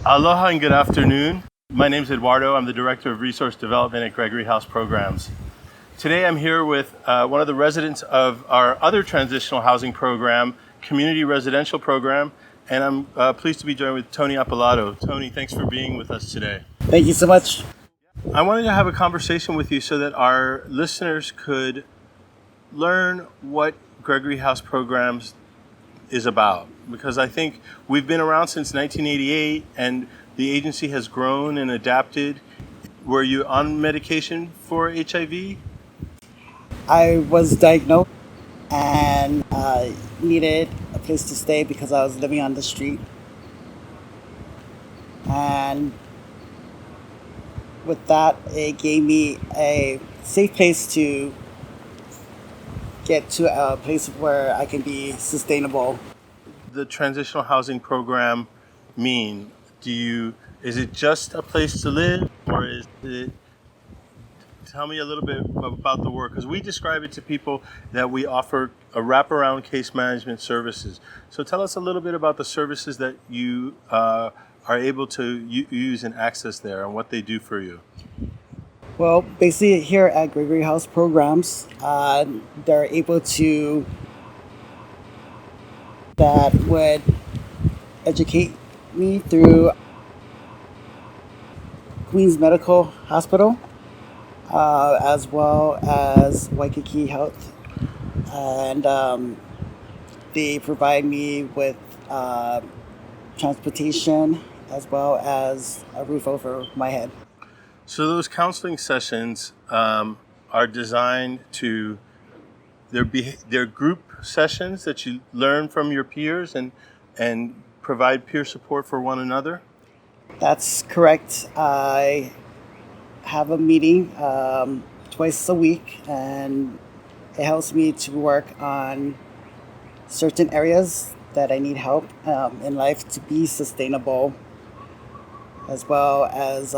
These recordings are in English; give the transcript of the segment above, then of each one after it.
Aloha and good afternoon. My name is Eduardo. I'm the Director of Resource Development at Gregory House Programs. Today I'm here with one of the residents of our other transitional housing program, Community Residential Program, and I'm pleased to be joined with Tony Apalato. Tony, thanks for being with us today. Thank you so much. I wanted to have a conversation with you so that our listeners could learn what Gregory House Programs is about, because I think we've been around since 1988 and the agency has grown and adapted. Were you on medication for HIV? I was diagnosed and needed a place to stay because I was living on the street. And with that, it gave me a safe place to get to a place where I can be sustainable. The transitional housing program mean? Is it just a place to live, or is it, tell me a little bit about the work, because we describe it to people that we offer a wraparound case management services. So tell us a little bit about the services that you are able to use and access there and what they do for you. Well, basically, here at Gregory House Programs, they're able to that would educate me through Queens Medical Hospital, as well as Waikiki Health, and they provide me with uh, transportation as well as a roof over my head. So those counseling sessions are designed to they're group sessions that you learn from your peers and provide peer support for one another. That's correct. I have a meeting twice a week, and it helps me to work on certain areas that I need help in life to be sustainable, as well as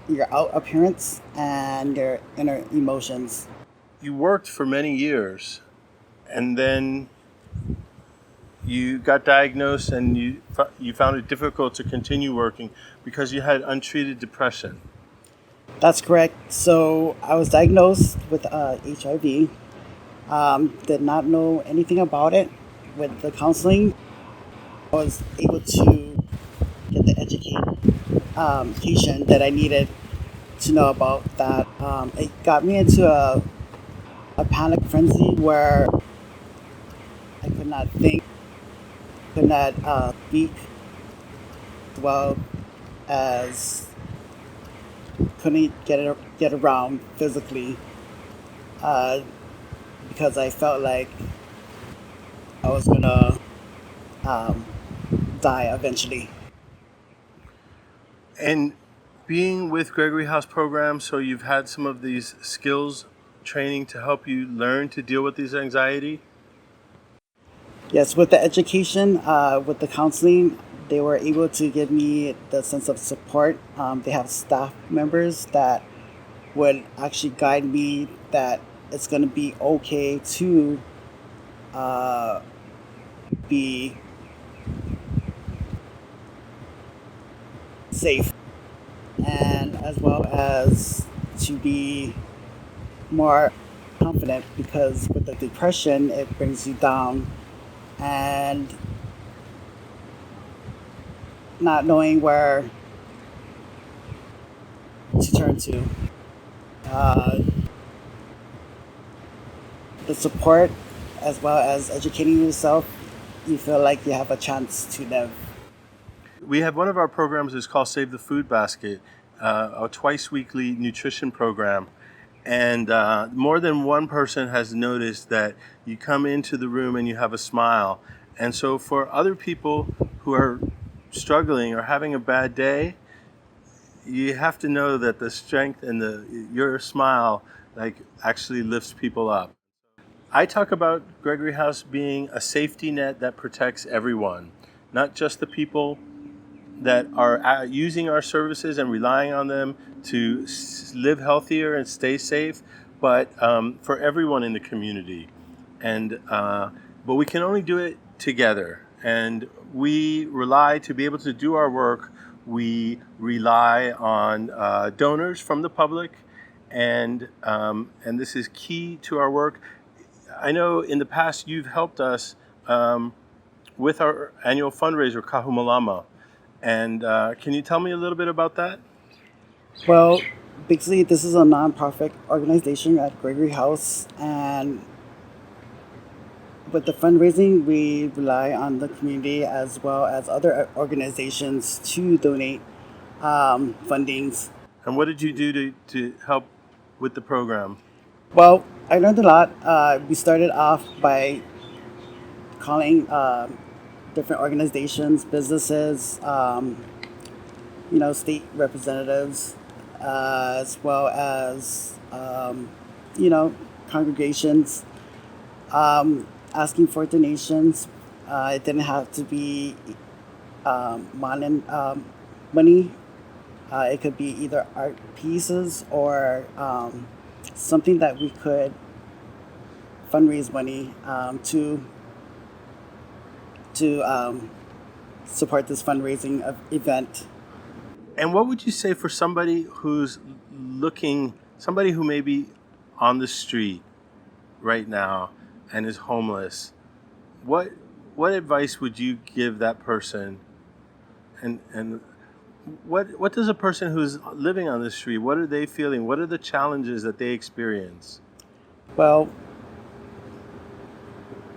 your out appearance and your inner emotions. You worked for many years, and then you got diagnosed, and you found it difficult to continue working because you had untreated depression. That's correct. So I was diagnosed with HIV. Did not know anything about it. With the counseling, I was able to get the education that I needed to know about that. It got me into a panic frenzy where I could not think, could not speak, as well as couldn't get around physically, uh, because I felt like I was gonna um, die eventually. And being with Gregory House Program, so you've had some of these skills training to help you learn to deal with these anxiety. Yes, with the education, with the counseling, they were able to give me the sense of support. They have staff members that would actually guide me that it's going to be okay to uh, be safe, and as well as to be more confident, because with the depression, it brings you down, and not knowing where to turn to. Uh, the support, as well as educating yourself, you feel like you have a chance to live. We have one of our programs is called Save the Food Basket, a twice weekly nutrition program. And more than one person has noticed that you come into the room and you have a smile. And so for other people who are struggling or having a bad day, you have to know that the strength and your smile like actually lifts people up. I talk about Gregory House being a safety net that protects everyone, not just the people that are using our services and relying on them to live healthier and stay safe, but for everyone in the community. And but we can only do it together. And we rely to be able to do our work. We rely on donors from the public, and this is key to our work. I know in the past you've helped us with our annual fundraiser, Kahumalama. And can you tell me a little bit about that? Well, basically, this is a nonprofit organization at Gregory House, and with the fundraising, we rely on the community as well as other organizations to donate fundings. And what did you do to help with the program? Well, I learned a lot. We started off by calling different organizations, businesses, state representatives, as well as congregations, asking for donations. It didn't have to be money. It could be either art pieces or something that we could fundraise money to support this fundraising event. And what would you say for somebody who's somebody who may be on the street right now and is homeless? What what advice would you give that person? And what does a person who's living on the street, what are they feeling? What are the challenges that they experience? Well,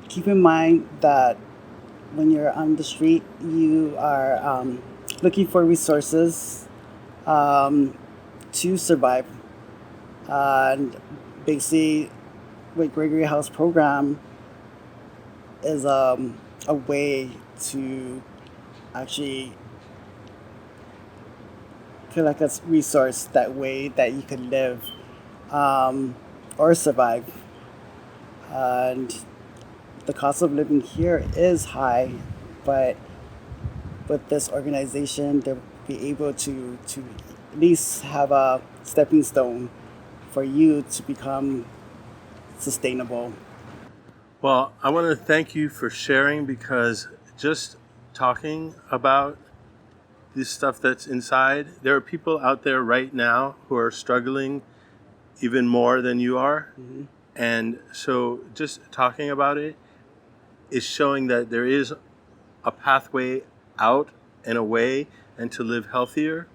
keep in mind that when you're on the street, you are looking for resources to survive. And basically, with Gregory House program is a way to actually collect a resource that way that you could live or survive. And the cost of living here is high, but with this organization, they'll be able to at least have a stepping stone for you to become sustainable. Well, I want to thank you for sharing, because just talking about this stuff that's inside, there are people out there right now who are struggling even more than you are. Mm-hmm. And so just talking about it is showing that there is a pathway out and away and to live healthier.